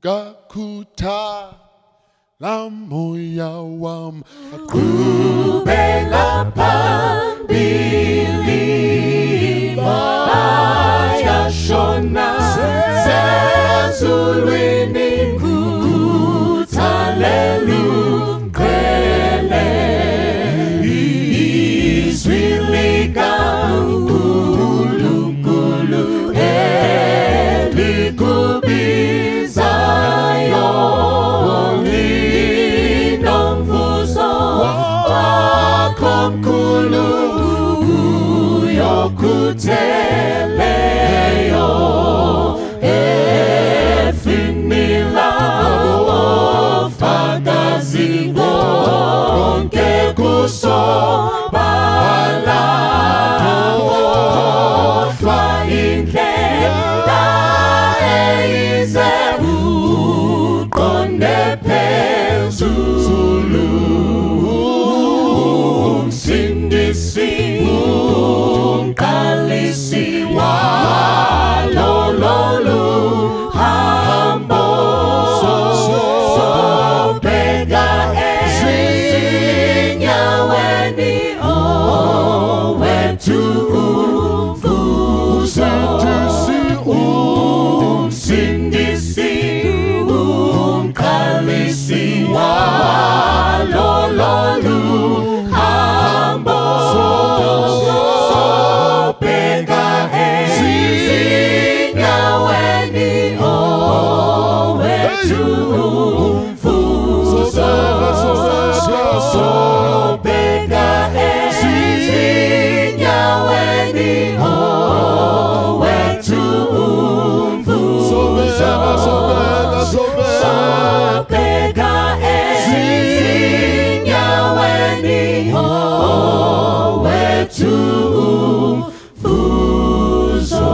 Gakuta la moya wam Kubela pambili Maya shona Sezulwini Kutalelu Kwele Izwilika Kulu Eli kubizayo Linomvuzo Wakomkulu Yokuteleyo Efinila Ofagazi Onke kuso Bala Otwa inkenda Eize Ukonde pezulu Sindisi Kalisi Walololu Hambo So Pega Ezinyaweni Owetu Fuso Sindisi Kalisi Walololu Hambo So Pega Ezinyaweni Owetu Fuso So Pega Ezinyaweni Owetu Fuso Pega Ezinyaweni Owetu Fuso.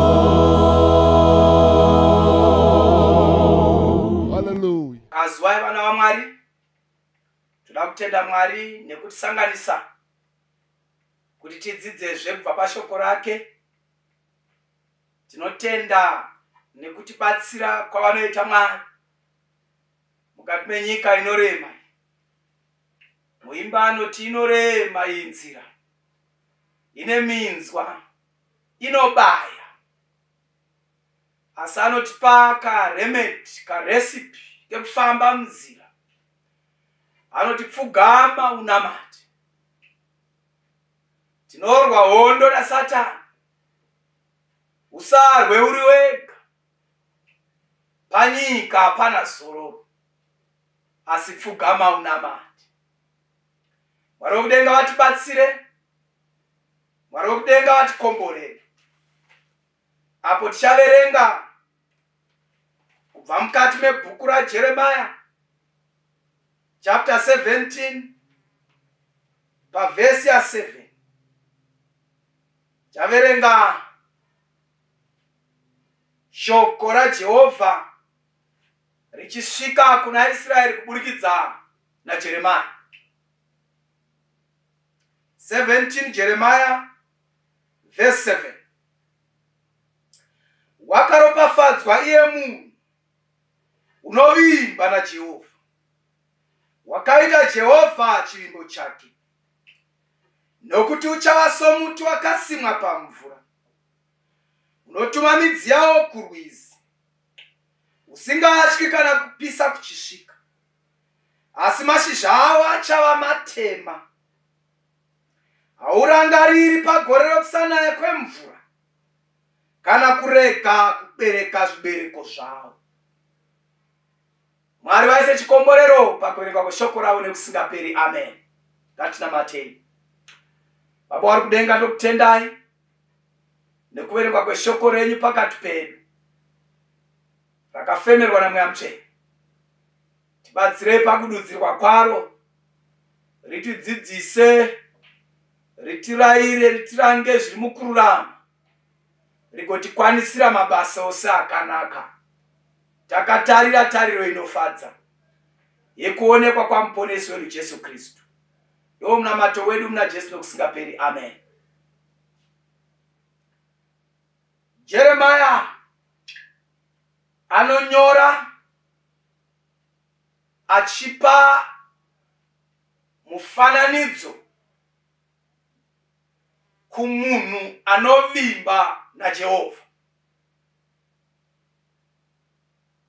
Hallelujah. Azwai vana vaMwari, toda kutenda Mwari nekutisanganisa kuti tidzidzezve kubva pashoko rake. Tinotenda nekutibatsira kwavanoita Mwari mukati menyika inorema. Muimba anoti inorema iyi nzira, ine minzwa, inobaya. Asi anotipa karemedi, karesipi kekufamba munzira. Anotipfugama unamati. Tinorwa hondo naSatani. Usarwe uri wega. Panyika hapana zororo, asi pfugama unamati. Mwari wokudenga vatibatsire. Mwari wokudenga vatikomborere. Apo tichaverenga kubva mukati mebhuku raJeremia chapter 17 pavhesi ya 7. Tichaverenga shoko raJehovha richisvika kuna Israeri kuburikidza naJeremia. 17 Jeremiah verse 7. Wakaropafadzwa iye munhu unovimba naJehovha, wakaita Jehovha chivimbo chake, nokuti uchava somuti wakasimwa pamvura, unotuma midzi yawo kurwizi, usingatyi kana kupisa kuchisvika, asi mashizha awo achava matema. Haurangariri pagore rokusanaya kwemvura, kana kurega kubereka zvibereko zvawo. Mwari vaise chikomborero pakuverenga kweshoko ravo nekusingaperi. Amen. Ngatinamatei. Baba vari kudenga, ndokutendai nekuverenga kweshoko renyu pakati pedu rakafemerwa naMweya Mutsvene. Tibatsirei pakududzirwa kwaro, ritidzidzise, ritirayire, ritirange zviri mukururama, rigotikwanisira mabasa ose akanaka. Takatarira tariro inofadza yekuonekwa kwamuponesi wedu Jesu Kristu. Iwo munamato wedu muna Jesu nokusingaperi. Amen. Jeremiah anonyora achipa mufananidzo kumunhu anovimba naJehovha.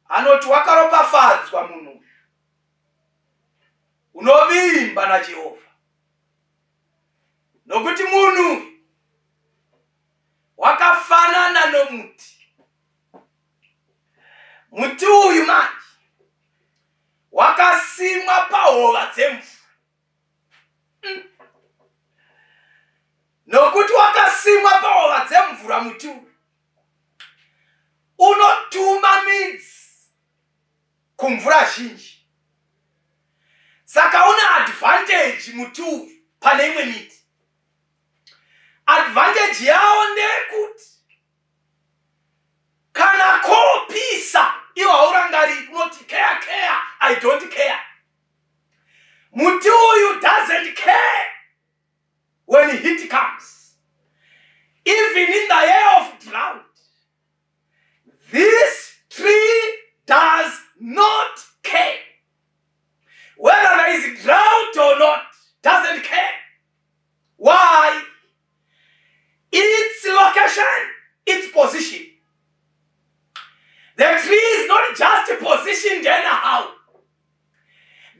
Anoti wakaropafadzwa munhu unovimba naJehovha, nokuti munhu wakafanana nomuti. Muti uyu manje wakasimwa pahova dzemvura. Nokuti wakasimwa pahova dzemvura, muti uyu unotuma midzi kumvura zhinji. Saka una advantage muti uyu pane imwe miti. Advantage yawo ndeyekuti kana kopisa iwo haurangariri, unoti care, I don't care. Muti uyu doesn't care when heat comes. Even in the year of drought, this tree does not care. Whether there is drought or not, doesn't care. Why? Its location, its position. The tree is not just positioned anyhow.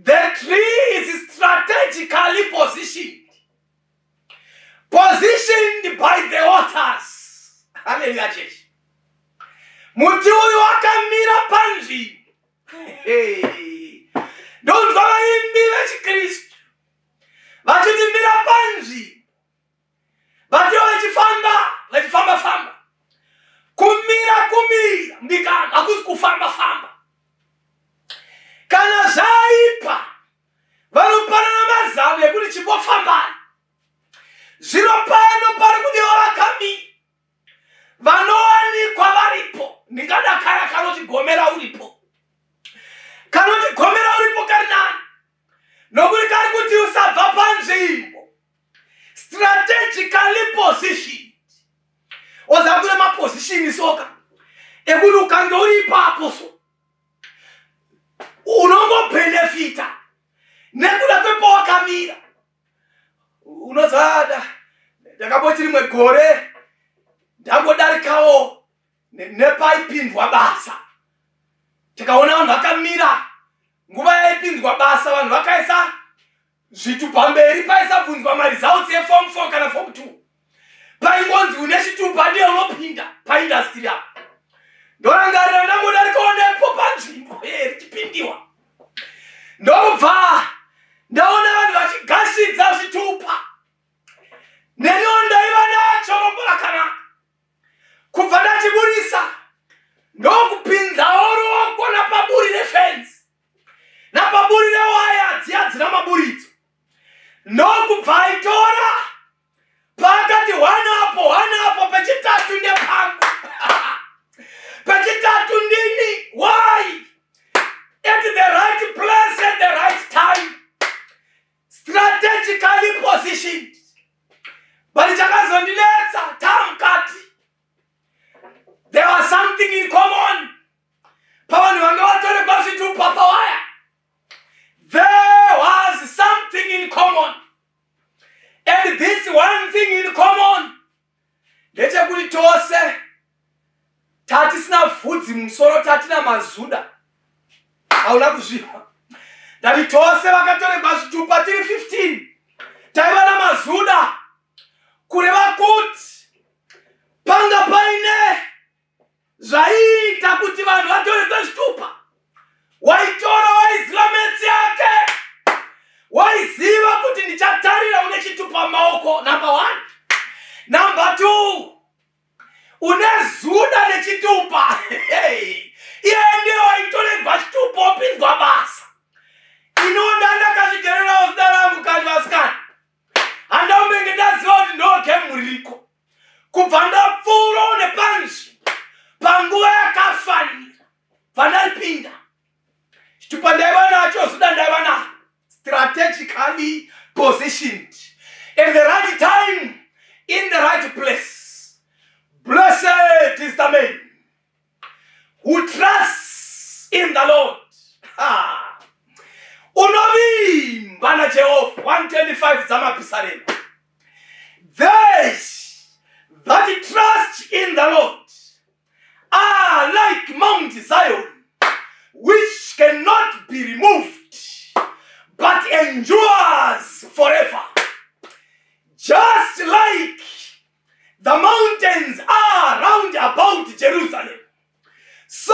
The tree is strategically positioned. Positioned by the waters. Hallelujah, church. Muti uyu wakamira panzvimbo. Ndonzwa vaimbi vechiKristu vachitimira panzvimbo, vatio vachifamba. Kumira mbikana, hakusi kufamba. Kana zvaipa vanopanana mazano ekuti chimbofambani. Zvino pano pari kudiwa vakamira vanowanikwa varipo. Ndingadakara kanoti gomera uripo. Kanoti gomera uripo kari nani, nokuti kari kuti usabva panzvimbo strategically positioned. Ozakule maposition soka ekuti ukange uri ipapo so unongobenefita nekuda kwepawakamira. Unozada ndakamboti rimwe gore ndangodarikawo nepaipindwa basa, tikaona vanhu vakamira nguva yaipindwa basa, vanhu vakaisa zvitu pamberi, paisabvunzwa maresults eform 4 kana form 2. Paingonzi une chitupa ndiye unopinda paindastry apo. Ndorangarira ndangodarikawo nepo panzvimbo richipindiwa. Ndobva ndaona vanhu vachigashidza zvitupa. Neniwo ndaiva nacho rombo rakanaka. Kubva ndachiburisa ndokupinzawo ruoko napaburi refensi napaburi rewaya dziya dzina maburidzo. Ndokubva aitora pakati one up pechitatu ndepangu. Pechitatu ndini. Why? At the right place at the right time. Strategically positioned. But chakazondinetsa tamkati. There was something in common. Pavanhu vanga vatorerwa zvitupa pawaya. There was something in common. And this one thing in common, ndechekuti tose tatisina vhudzi mumusoro, tatina mazuda. Hauna kuzviwa. Ndati tose vakatorerwa zvitupa tiri 15 taiva namazuda, kureva kuti panga paine zvaiita kuti vanhu vatorerwe zvitupa. Waitora waiziva metsi yake, waiziva kuti ndichatarira une chitupa maoko. Number 1. Number 2, une zuda nechitupa. Iye ndiye waitorerwa chitupa opinzwa basa. Inonda ndakazvigererawo zita rangu kani vasikana. Handaumenge ndaziva kuti ndoge muriko. Kubva ndapfuura nepanzvi panguva yakafanira vandalipinda. Chitupa ndaiva nacho, zuda ndaiva nacho. Strategically positioned in the right time, in the right place. Blessed is the man who trusts in the Lord. unovimba naJehova. 125 dzamapisarema. They that trust in the Lord are like Mount Zion, which cannot be removed, but endures forever. Just like the mountains are round about Jerusalem, so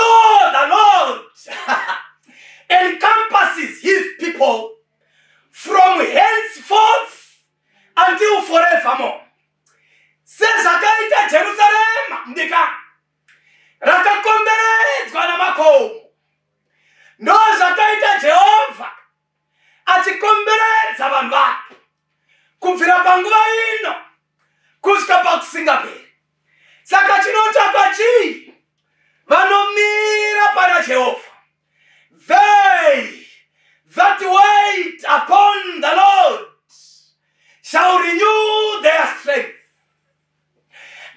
the Lord encompasses his people from henceforth until forevermore. Sezakaita Jerusalem ndika rakakomberedzwa namakomo. Ndo zvakaita Jehovha achikomberedza vanhu vake kubvira panguva ino kusvika pakusingaperi. Saka chinotsvakwa chii? Vanomira pana Jehovha. They that wait upon the Lord shall renew their strength.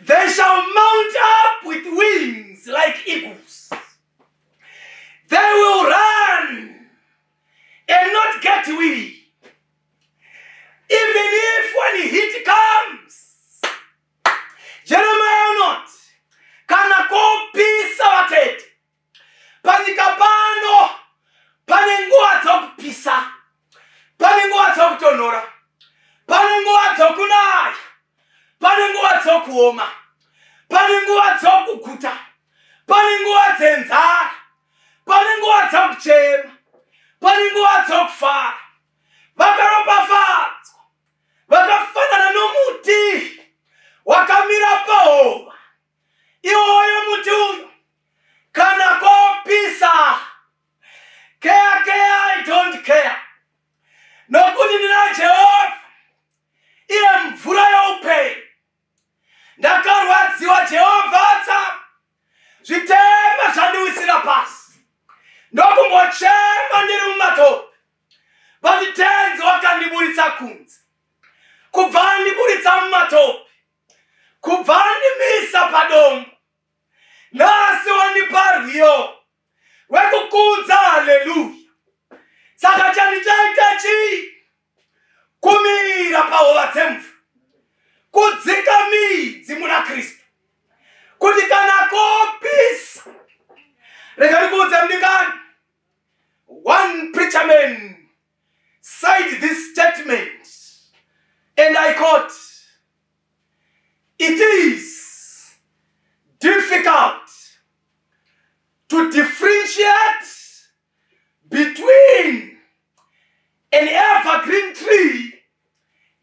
They shall mount up with wings like eagles. They will run and not get weary. Even if when heat comes, Jeremiah not, kana kopisa watete. Panyika pano, pane nguva dzokupisa, pane nguva dzokutonhora, pane nguva dzokunaya, pane nguva dzokuoma, pane nguva dzokuguta, pane nguva dzenzara, pane nguva dzokuchema, pane nguva dzokufara. Vakaropafadzwa, vakafanana nomuti wakamira pahova. Iwoyo muti uyu kana kopisa, care, I don't care. Nokuti ndina Jehovha, iye mvura youpenyu. Ndakarwadziwa Jehovha atsa zvitema zvandiwisira pasi. Ndokumbochema ndiri mumatope. Vachitenzi wakandiburitsa kunze. Kubva andiburitsa mumatope. Kubva andimisa padombo. Nhasi wandipa rwiyo rwekukudza. Haleluya. Saka chandichaita chii? Kumira pahova dzemvura, kudzika midzi muna Kristu, kuti kana kopisa. Rega ndikuudze mdikani. One preacher man said this statement, and I quote, "It is difficult to differentiate between an evergreen tree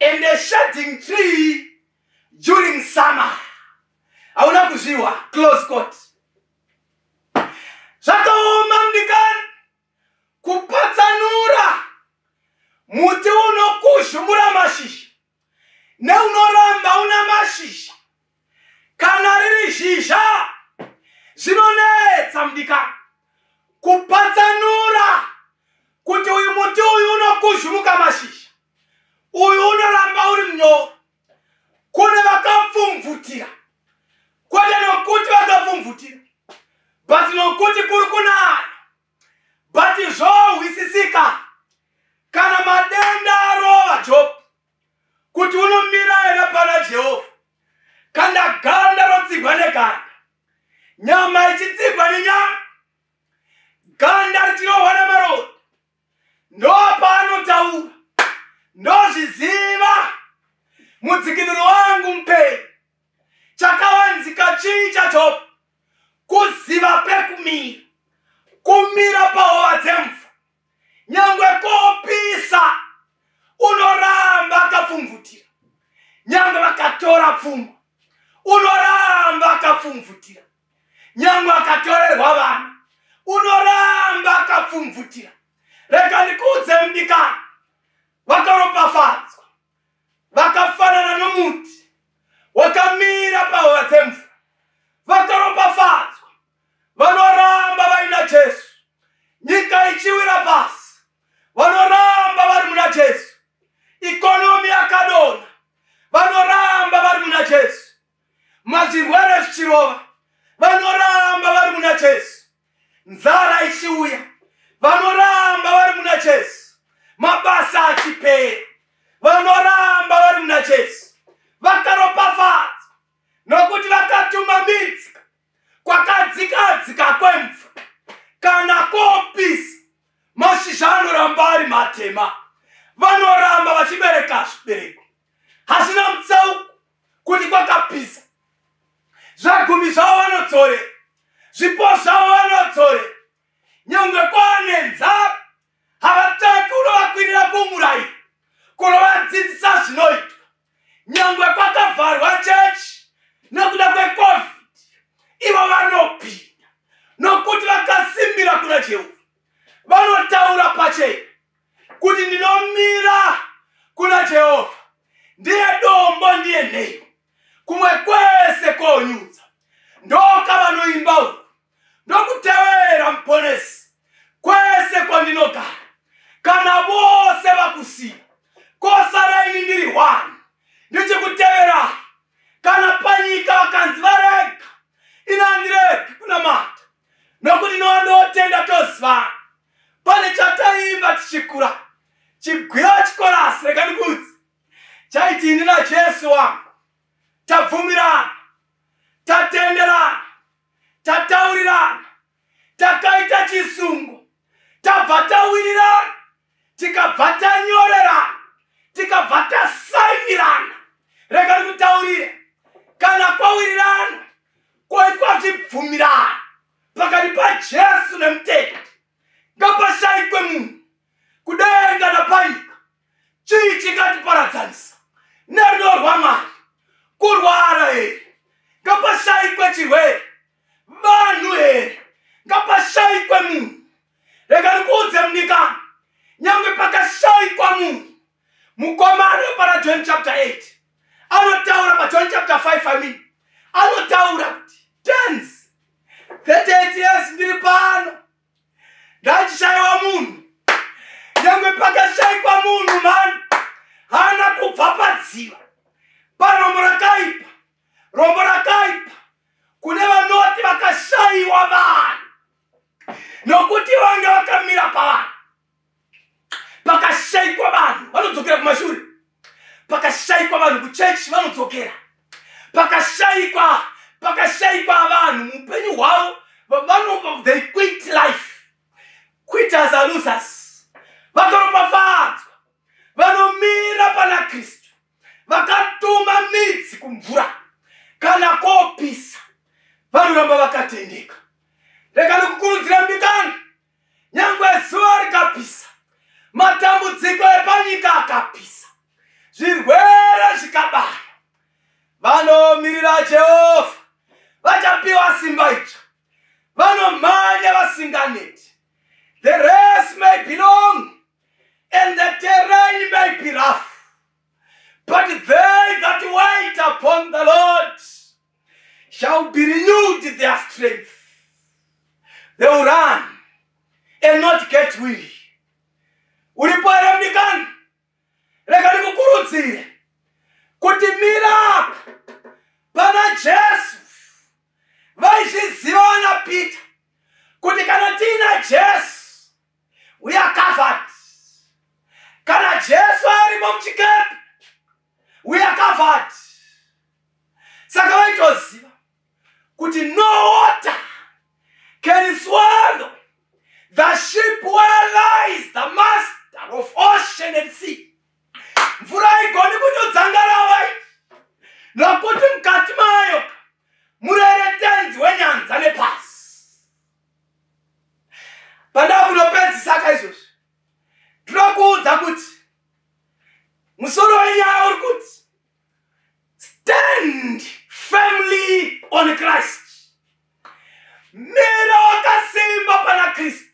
and a shading tree during summer." Hauna kuzviwa. Close quote. Zvakaoma mdikani kupatsanura muti unokuzhumura mashizha neunoramba una mashizha. Kana riri zhizha zvinonetsa mdikani kupatsanura kuti uyu muti uyu unokuzhumuka mashizha, uyu unoramba uri mnyoro. Kune vakapfumvutira, kwete nokuti vakapfumvutira, but nokuti kuri kunaya. But zvohwisisika kana madenda arova Job kuti unomira ere pana Jehovha. Kana ganda rotsigwa neganda, nyama ichitsigwa nenyama, ganda richirohwa namaronda, ndopaanotaura. Ndozviziva mudzikinuri wangu mupenyu. Chakavanzika chii chaJob? Kuziva pekumira, kumira pahova dzemvura. Nyangwe kopisa unoramba akapfumvutira. Nyangwe vakatora pfuma unoramba akapfumvutira. Nyangwe akatorerwa vana unoramba akapfumvutira. Rega ndikuudze mdikani, vakaropafadzwa, vakafanana nomuti wakamira pahova dzemvura. Vakaropafadzwa, vanoramba vaina Jesu. Nyika ichiwira pasi, vanoramba vari muna Jesu. Ikonomi yakadonha, vanoramba vari muna Jesu. Mazvirwere zvichirova, vanoramba vari muna Jesu. Nzara ichiuya, vanoramba vari muna Jesu. mabasa achipera, vanoramba vari muna Jesu vakaropafadza, nokuti vakatuma midzi kwakadzikadzika kwemvura, kana kopisa mashizha anoramba ari matema, vanoramba vachibereka zvibereko. Hazvina mutsauko kuti kwakapisa, zvagumi zvavo vanodzorera, zvipo zvavo vanodzorera, nyangwe kwane nzara havatsvaki unovakwirira kumurayi kunovadzidzisa zvinoitwa. Nyangwe kwakavharwa chechi nokuda kweCovid, ivo vanopinda nokuti vakasimbira kuna Jehovha. Vanotaura pachena kuti ndinomira kuna Jehovha, ndiye dombo ndiye nheyo, kumwe kwese konyudza ndokavanoimba uku, ndokutevera muponesi kwese kwandinogara. Kana vose vakusiya, kosara ini ndiri hwani ndichikutevera. Kana panyika vakanzi varega, ina handiregi kunamata, nokuti nondotenda tozivana. Pane chataimba tichikura, chigwiwa chikorasi, rega ndikudzi, chaiti ini naJesu wangu tabvumirana, tatenderana, tataurirana, takaita chisungo, tabva tawirirana, tikabva tanyorerana, tikabva tasainirana. Rega ndikutaurire, kana kwawirirana koitwa zvibvumirana pakati paJesu nemutendi, ngapashayikwe munhu kudenga napanyika. Chii chingatiparadzanisa nerudo rwaMwari? Kurwara here? Ngapashayikwe chirwere? Vanhu here? Ngapashayikwe munhu? Rega ndikuudze munikana, nyangwe pakashayikwa munhu, mukomana para John chapter 8 anotaura, paJohn chapter 5 anotaura kuti tenzi 38 years ndiri pano ndachishayiwa munhu. Nyangwe pakashayikwa munhu mani hana kubva padziva parombo rakaipa, rombo rakaipa kune vanoti vakashayiwa vanhu, nokuti vange vakamira pavanhu. Pakashayikwa vanhu vanodzokera kumashure, pakashayikwa vanhu kuchechi vanodzokera, pakashayikwa vanhu mupenyu hwavo, they quit life. Quitters are losers. Vakaropafadzwa, vanomira pana Kristu, vakatuma midzi kumvura, kana kopisa vanoramba vakatendeka. Rega ndikukurudzira mbikana, nyangwe zuva rikapisa, matambudziko epanyika akapisa, zvirwere zvikabaya, vanomirira Jehovha vachapiwa simba idzva, vanomhanya vasinganeti. The race may be long and the terrain may be rough, but they that wait upon the Lord shall be renewed their strength. They will run and not get weary. Uripoera mdikani, rega ndikukurudzire kuti mira pana Jesu. Vaizviziva na Peter kuti kana tina Jesu we are covered. Kana Jesu arimo muchikepe we are covered. Saka vaitoziva kuti no water can swallow the ship where lies the master of ocean and sea. Mvura igoni kunyodzangaravai, nokuti mukati mayo murere tenzi wenyanza nepasi. Pandava kunopedzisaka izvozvo, ndinokuudza kuti musoro wenyaya uri kuti stand firmly on Christ. Mira wakasimba pana Kristu,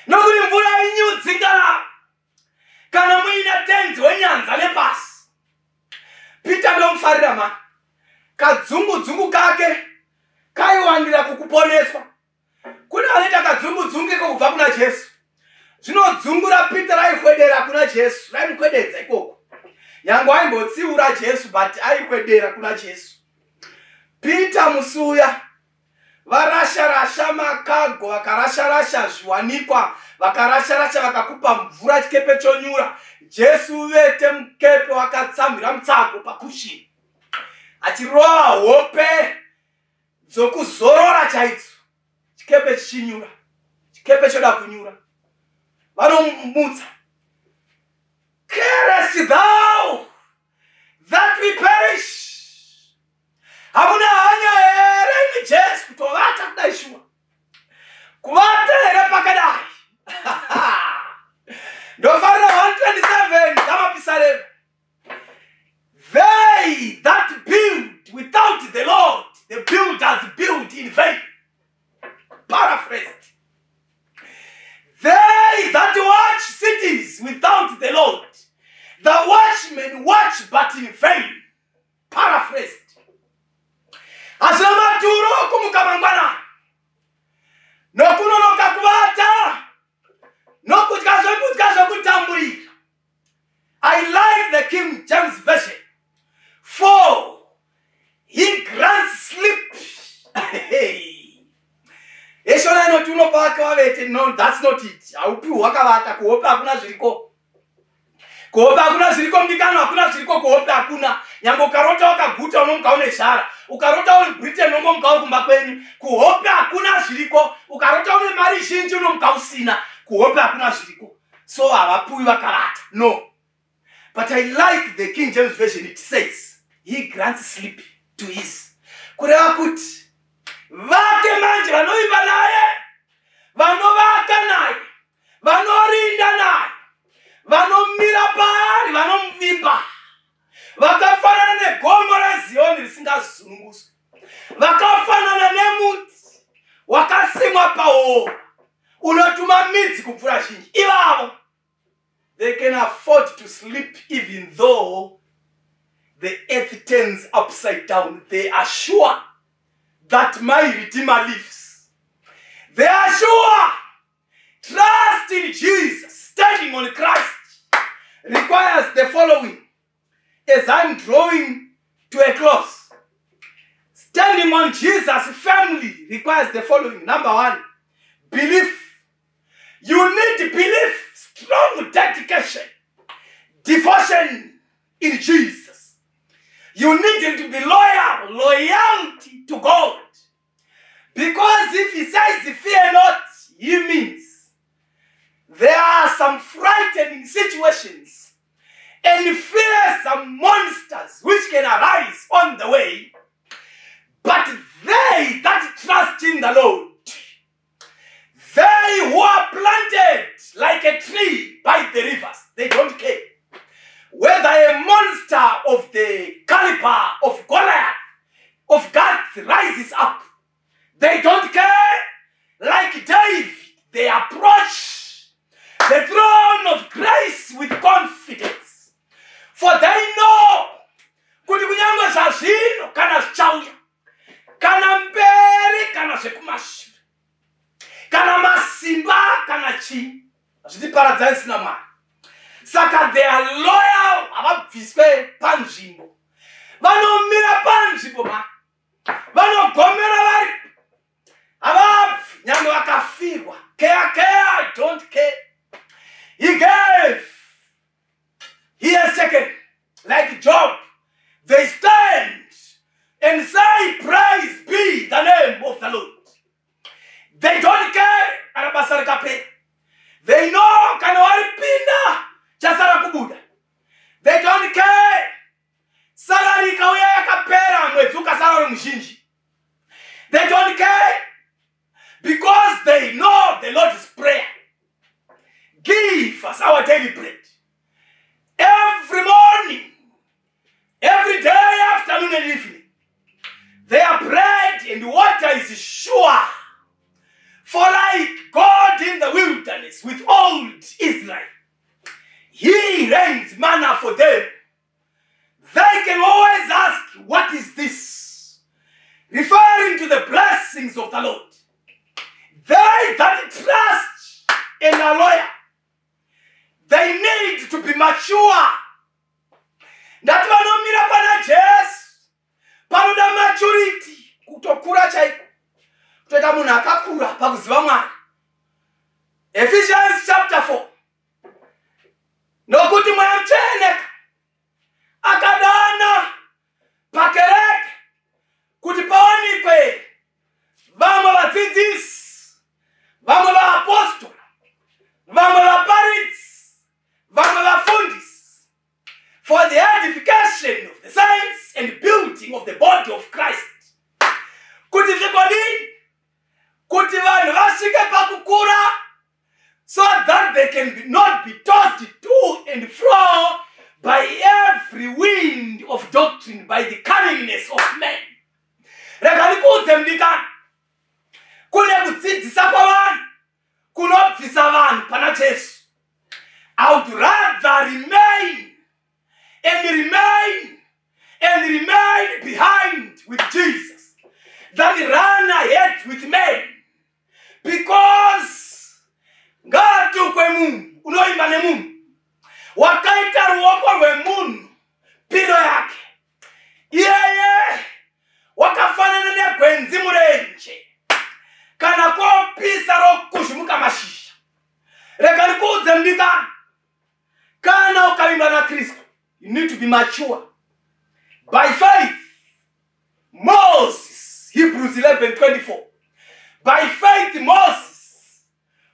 nokuti mvura inyudzingana kana muine tenzi wenyanza nepasi. Peter ndomufarira mani, kadzungu kake kaiwandira kukuponeswa. Kuna anoita kadzungu kubva kuna Jesu. Zvino dzungu raPeter raihwedera kuna Jesu, raimukwededza ikoko. Nyangwe aimbotsiura Jesu, but aikwedera kuna Jesu. Peter musuya varasha makago, vakarasha zviwanikwa, vakarasha vakakupa mvura chikepe chonyura. Jesu vete mukepe wakatsamira mutsago pakushini. Achirova hope dzokuzorora chaidzo. Chikepe chichinyura. Chikepe choda kunyura. Vanomutsa. Carest thou that we perish? Hamuna hanya ere ni Jesu kutovata kudai shua. Kuvata ere pakadai. Ndofarira 127 kama pisareva. They that build without the Lord, the builders build in vain. Paraphrased. They that watch cities without the Lord, the watchmen watch but in vain. Paraphrased. Asamaturo kumukamangwana. Nokunonoka kubata. Nokutkazo kutamburi. I like the King James Version. For he grants sleep. Eshona no tuno paka wavete. No, that's not it. Aupi wakavata kuhopa hakuna ziriko. Kuhopa hakuna ziriko mdikano hakuna ziriko kuhopa hakuna. Nyambo ukarota wakaguta unomkaone shara. Ukarota uli Britain unomkaone kumbakwenyu. Kuhopa hakuna ziriko. Ukarota uli mari shinji unomkausina. Kuhopa hakuna ziriko. So awapui wakarata. No. But I like the King James Version. It says, he grants sleep to his. Kureva kuti. Vake manje vanoiva naye. Vanovaka naye. Vanorinda naye. Vanomira pari. Vanomvimba. Vakafanana negomo reZioni risingazungusu. Vakafanana nemuti wakasimwa pawo. Unotuma midzi kupfura zhinji. Ivavo. They can afford to sleep even though the earth turns upside down. They are sure that my Redeemer lives. They are sure. Trust in Jesus, standing on Christ, requires the following. As I'm drawing to a close, standing on Jesus firmly requires the following. Number one, belief. You need belief, strong dedication, devotion in Jesus. You need to be loyal, loyalty to God. Because if he says fear not, he means there are some frightening situations and fearsome monsters which can arise on the way. But they that trust in the Lord, they who are planted like a tree by the rivers, they don't care. Whether a monster of the caliber of Goliath, of Gath rises up, they don't care. Like David, they approach the throne of grace with confidence. For they know, kuti kunyangwe zvazvino kana zvichauya, kana mberi kana zvekumashure, kana masimba kana chi, zvitiparadza isina Mwari. Saka they are loyal, havabviswe panzvimbo. Vanomira panzvimbo Mwari. Vanogomera vari. Havabvi nyangwe vakafirwa. Care, don't care. He gave. He has taken. Like Job, they stand and say, praise be the name of the Lord. They don't care. They know kana waripinda chasara kubuda. They don't care. Salary kauya yakapera mwezi ukasara mshinji. They don't care because they know the Lord's prayer. Give us our daily bread. Every morning, every day, afternoon and evening, their bread and water is sure. For like God in the wilderness with old Israel, he rains manna for them. They can always ask, what is this? Referring to the blessings of the Lord. They that trust in a lawyer, they need to be mature. That vanomira pana Jesu, panoda maturity, kutokura chaiko, toita munhu akakura pakuziva Mwari. Ephesians chapter 4. Nokuti Mweya Mutsvene akadana pakereke kuti pawanikwe vamwe vadzidzisi, vamwe vaapostoli, vamwe vaparidzi, vamwe vafundisi, for the edification of the saints and building of the body of Christ. Kuti zvikodini? Kuti vanhu vasvike pakukura, so that they can not be tossed to and fro by every wind of doctrine, by the cunningness of men. Rekani kuudze mdikani, kune kudzidzisa kwavanhu kunobvisa vanhu pana Jesu. I would rather remain behind with Jesus than run ahead with men, because ngatukwe munhu unoimba nemunhu wakaita ruoko rwemunhu piro yake, iyeye wakafanana negwenzi murenje kana kopisa rokuzvimuka mashizha. Rega ndikuudze mdikani, kana ukaimba na Kristu, you need to be mature. By faith, Moses, Hebrews 11:24. By faith, Moses,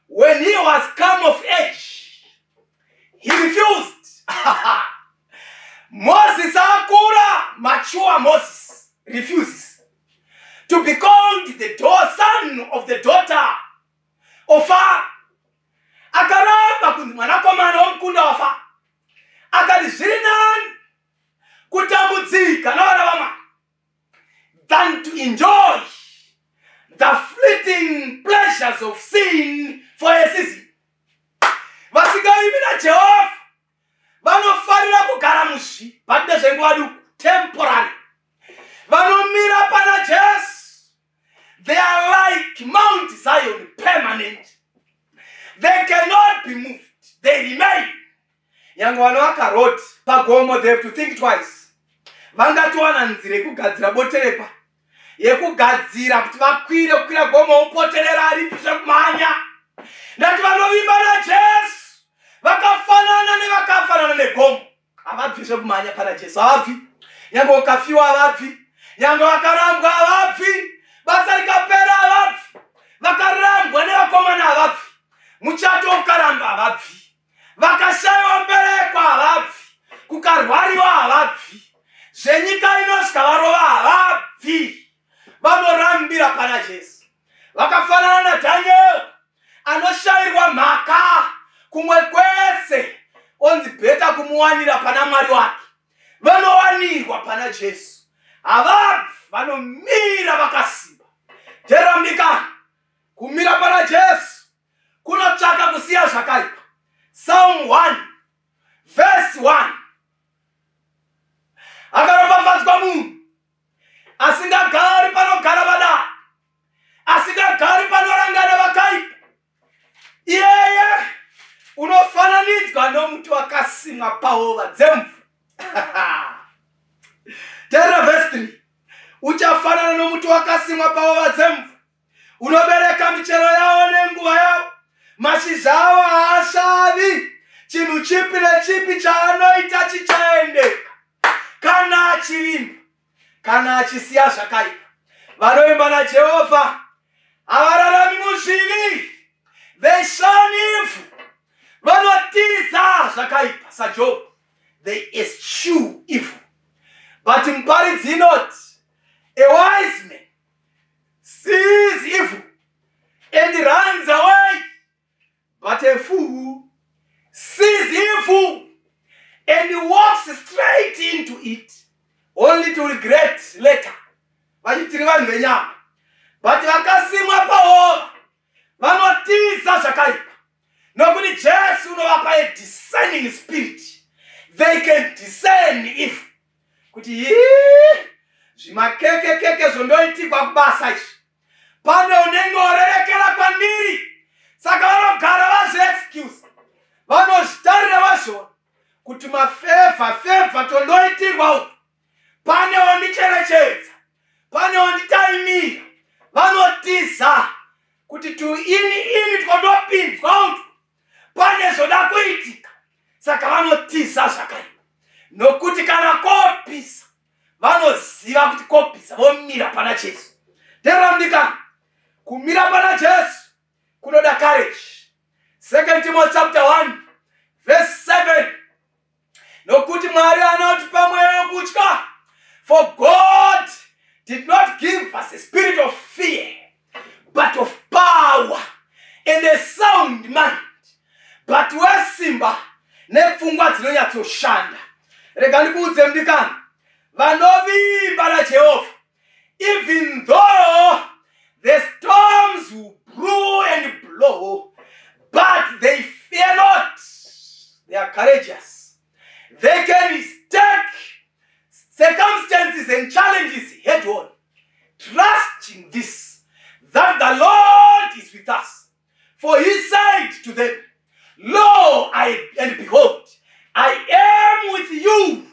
when he was come of age, he refused. Moses akura, mature Moses refuses to be called the son of the daughter of Pharaoh. Akaramba kuti mwanakomana womukunda wa Farao. Akati zviri nani kutambudzika navana vaMwari than to enjoy the fleeting pleasures of sin for a season. Vasikaimi naJehovha vanofarira kugara muzvi pande zvenguva duku, temporary. Vanomira pana Jesu, they are like Mount Zion, permanent. They cannot be moved, they remain. Yangu vanovaka road pagomo, they have to think twice. Vangatowana nzira yekugadzira boterekwa, yekugadzira kuti vakwire kukwira gomo upoterera aripi zvekumhanya. Ndati vanovimba naJesu vakafanana nevakafanana negomo, havabvi zvekumhanya pana Jesu, havabvi. Yangu vakafiwa havabvi, yangu vakarambwa havabvi, basa rikapera havabvi, vakarambwa nevakomana havabvi, muchato ukaramba havabvi, vakashayiwa mberekwa havabvi, kukarwariwa havabvi, zvenyika inosvika varova havabvi, vanorambira pana Jesu. Vakafanana naDhanieri anoshayirwa mhaka kumwe kwese, onzi bheta kumuwanira pana Mwari wake, vanowanirwa pana Jesu. Havabvi, vanomira vakasimba. Terambika kumira pana Jesu kunotsvaka kusiya zvakaipa. Psalm 1 verse 1. Akaropafadzwa munhu asingagari panogara vadada, asingagari panorangana vakaipa. Iyeye unofananidzwa nomuti wakasimwa pahova dzemvu. Tera verse 3. Uchafanana nomuti wakasimwa pahova dzemvu, unobereka michero yawo nenguva yawo, mashizha awo haasvavi, chinhu chipi nechipi chaanoita chichaendeka, kana achivimba kana achisiya zvakaipa. Vanoimba naJehovha havararami muzvivi, they shun evil, vanotiza zvakaipa saJobho, they eschew evil. But muparidzi inoti, a wise man sees evil and runs away, but a fool sees evil and walks straight into it, only to regret later. Vachitiri vanhu venyama, but vakasimwa pahova vanotiza zvakaipa, nokuti Jesu unovapa a discerning spirit. They can discern evil. Kuti zvimakekekeke zvondoitirwa kubasa izvi, pane unenge orerekera kwandiri, saka vanogara vazviexcuse, vanozvitarira vazvona kuti mafevha tondoitirwa uku, pane ondicherechedza, pane onditaimira, vanotiza ini tikandopinzwa kuti pane zvoda kuitika, saka vanotisa zvakaipa. Nokuti kana kopisa vanoziva kuti kopisa, vomira pana Jesu. Teramdika, kumira pana Jesu kunoda courage. 2 Timothy chapter 1 verse 7. Nokuti Mwari anotipa mweya wokutya. For God did not give us a spirit of fear, but of power and a sound mind. But wesimba nepfungwa dzinonyatsoshanda. Rega ndikuudze mdikani, vanovimba naJehovha, even though the storms will brew and blow, but they fear not. They are courageous. They can take circumstances and challenges head on, trusting this, that the Lord is with us. For he said to them, Lo, and behold, I am with you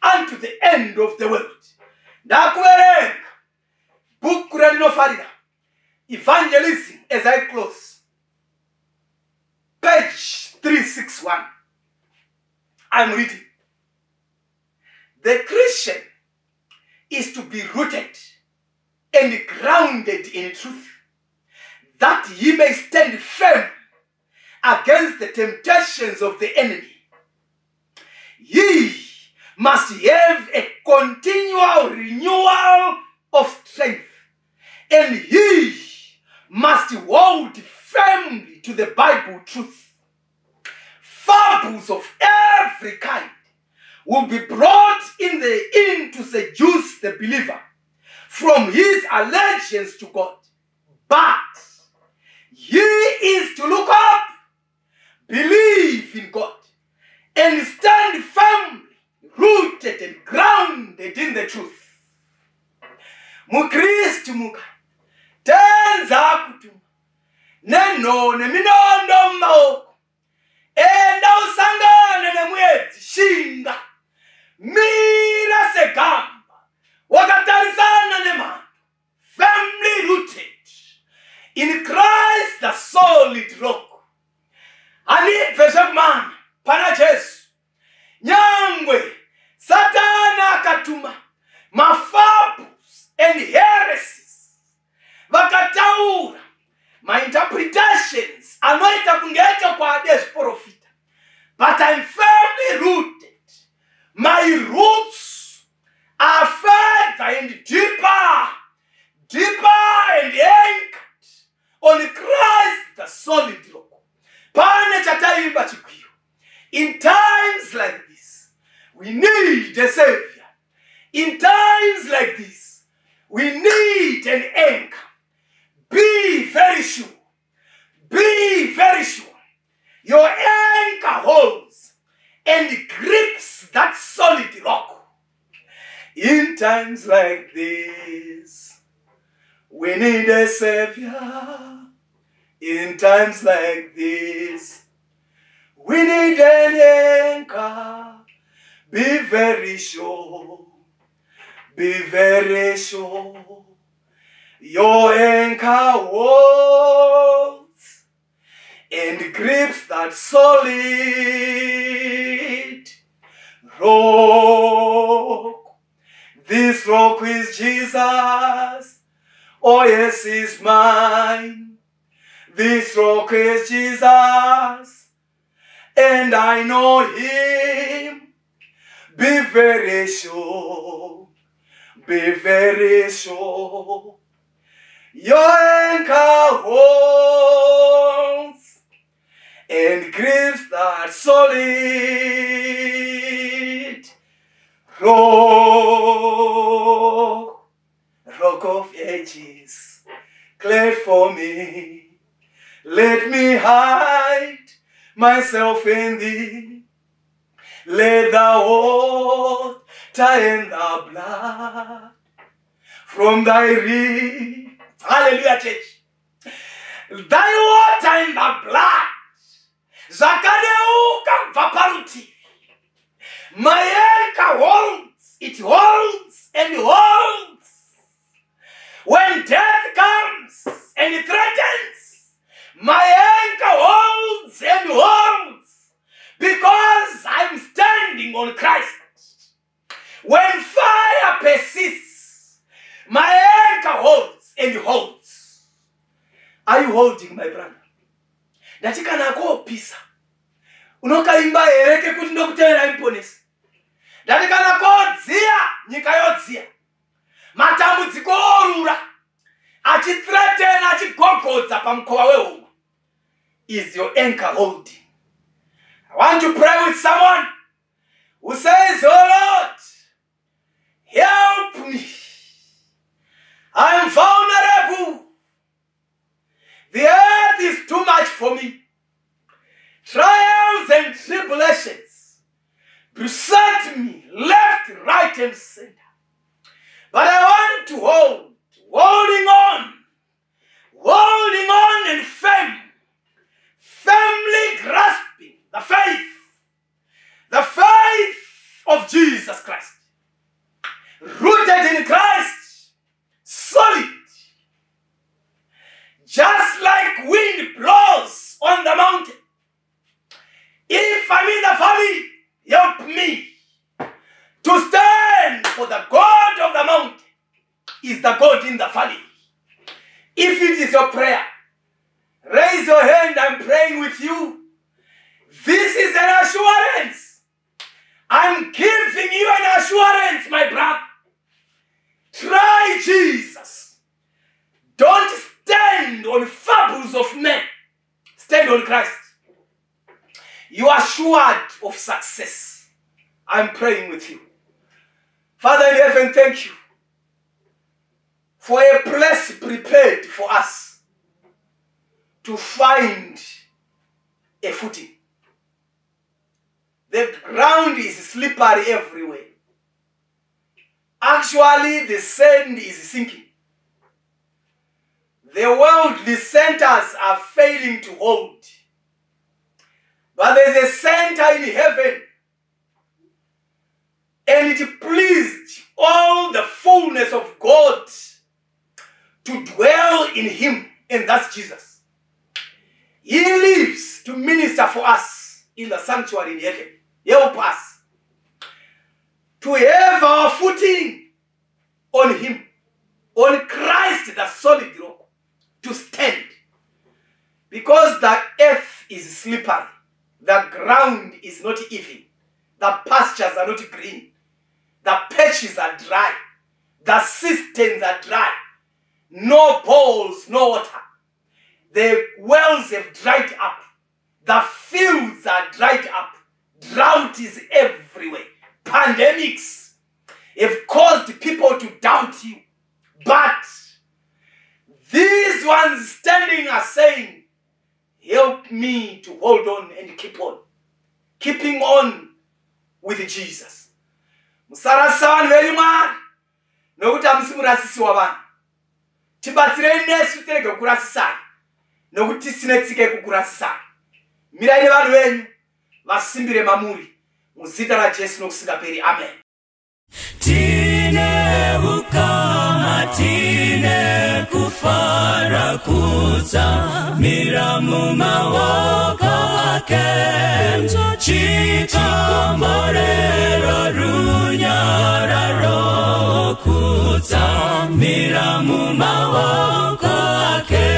unto the end of the world. Ndakuverenga bhuku randinofarira, Evangelism, as I close. Page 361. I'm reading. The Christian is to be rooted and grounded in truth, that he may stand firm against the temptations of the enemy. He must have a continual renewal of strength, and he must hold firmly to the Bible truth. Fables of every kind will be brought in to seduce the believer from his allegiance to God. But he is to look up, believe in God, and stand firmly rooted and grounded in the truth. Mukristu muka tenza kutuma neno neminondo maoko enda usangane nemwedzi shinga mira segamba wakatarisana nemando firmly rooted in Christ the solid rock. Anibve zvekumana pana Jesu, nyangwe Satana akatuma mafables and heresies, vakataura interpretations anoita kungecho kwa desprofita. But I'm firmly rooted. My roots are further and deeper and anchored on Christ the solid rock. Pane chataiba chikwiyo. In times like this, we need a savior. In times like this, we need an anchor. Be very sure. Be very sure. Your anchor holds and grips that solid rock. In times like this, we need a savior. In times like this, we need an anchor. Be very sure. Be very sure. Your anchor holds and grips that solid rock. This rock is Jesus. Oh yes, he's mine. This rock is Jesus, and I know him. Be very sure. Be very sure. Your anchor holds and grips that solid rock. Rock of ages, clear for me. Let me hide myself in thee. Let the water and the blood from thy reed. Hallelujah, church. Thy water and the blood. Zakadeuka vaparuti. My anchor holds. It holds and holds. When death comes and it threatens, My anchor holds and holds because I'm standing on Christ. When fire persists, my anchor holds and holds. Are you holding, my brother? Ndatikana kopisa. Unokaimba hereke kuti ndokutevera imponesa. Ndatikana kodziya nyika yodziya. Matambudziko orura. Achithreatena achigogodza pamukova wehuwa. Is your anchor holding? I want to pray with someone who says, oh Lord, help me. I am vulnerable. The earth is too much for me. Trials and tribulations beset me left, right, and center. But I want to holding on and firmly grasping the faith of Jesus Christ. Rooted in Christ, solid. Just like wind blows on the mountain. If I'm in the valley, help me to stand, for the God of the mountain is the God in the valley. If it is your prayer, raise your hand. I'm praying with you. This is an assurance. I'm giving you an assurance, my brother. Try Jesus. Don't stand on fables of men. Stand on Christ. You are assured of success. I'm praying with you. Father in heaven, thank you for a place prepared for us to find a footing. The ground is slippery everywhere. Actually, the sand is sinking. The worldly centers are failing to hold. But there's a center in heaven. And it pleased all the fullness of God to dwell in him. And that's Jesus. He lives to minister for us in the sanctuary in heaven. Help us to have our footing on him, on Christ, the solid rock, to stand. Because the earth is slippery. The ground is not even. The pastures are not green. The patches are dry. The cisterns are dry. No bowls, no water. The wells have dried up. The fields are dried up. Drought is everywhere. Pandemics have caused people to doubt you. But these ones standing are saying, help me to hold on and keep on. Keeping on with Jesus. Musarasa very man. Nokuti amusimurasisi wavana. Tibatsirei nesu terege kukurasisai. Nokuti sinetsike kukurasisai. Mirai nevanhu venyu vasimbire mamuri. Muzita raJesu nokusingaperi. Amen. Tine ukama, tine kufara kuza, miramu mawoka ake, chikamorero runyararo kuza, miramu mawoka ake,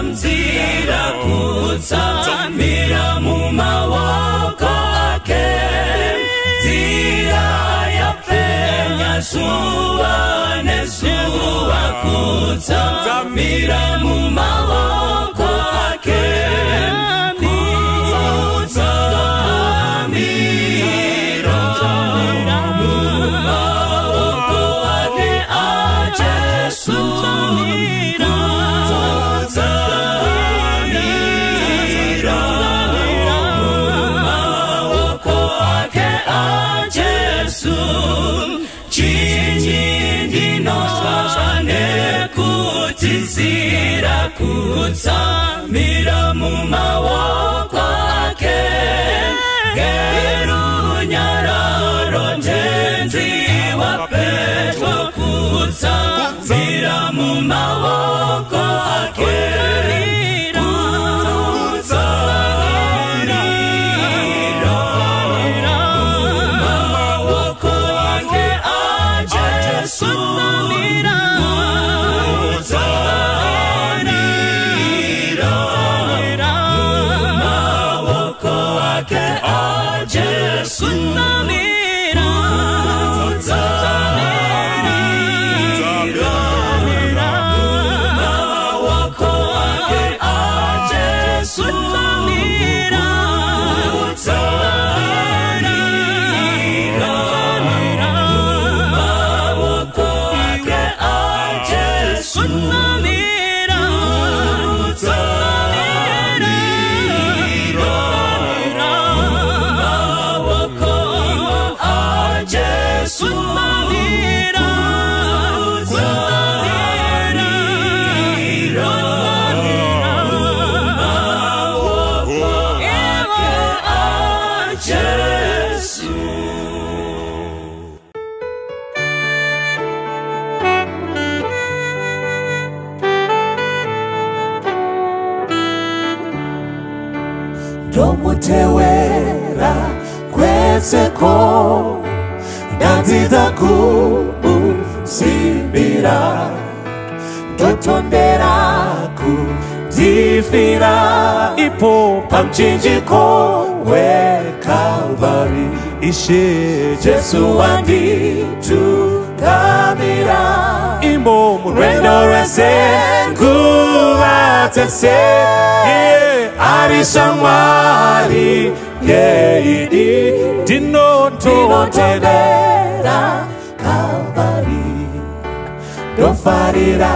Mzira kutsa miramu mawoko ake, zira ya penya suwa nesuwa kutsa miramu mawoko ake, kutsa miramu mawoko ake a Jesu. tizira kutsamira mumaoko ake gerunyararo ntenzi wapedwa kutsamira mumaoko ake Domutewera kweseko Nanziza kusimbira Dotondera kudifira Ipo pamchinjiko we Calvary Ishe Jesu wanditungamira Imo murendo resenguva tese Arishamwari yeidi dinotondera Calvary dofarira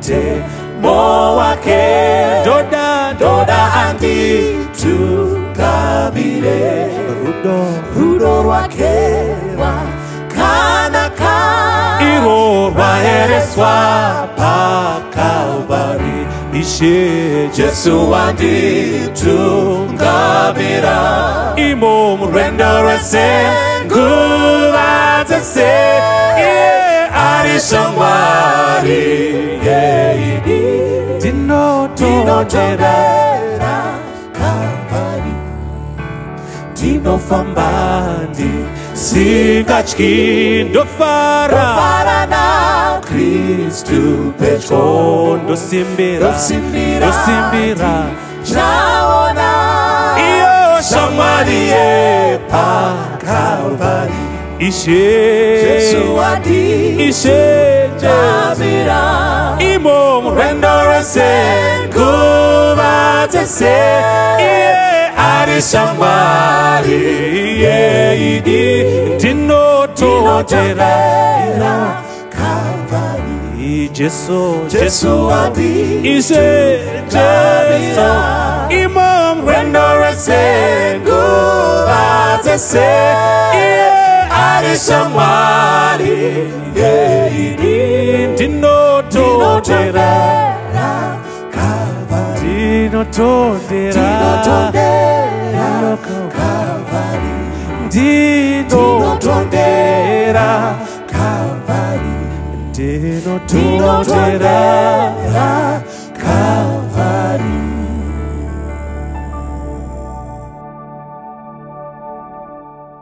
te moake doda andi tukabire rudo rwake wa kanaka iro rwaereswa pa Calvary Ishe Jesu wanditungamira Imo murendo resenguva tese Arishamwari yeidi dinotondera Calvary Dinofambandi Sikachki dofara na Kristu pechko dosimbira Chaona iyo shamwaliye pa Calvary Ishe Jesu wadi Ishe Jazira Imo murendo resenguva tese Arishamwari yeidi dinotondera Calvary Jesu wadi Ishe Jesu Imam rendo resenguva tese Arishamwari yeidi dinotondera Calvary dinotondera Calvary dinotondera Calvary dinotondera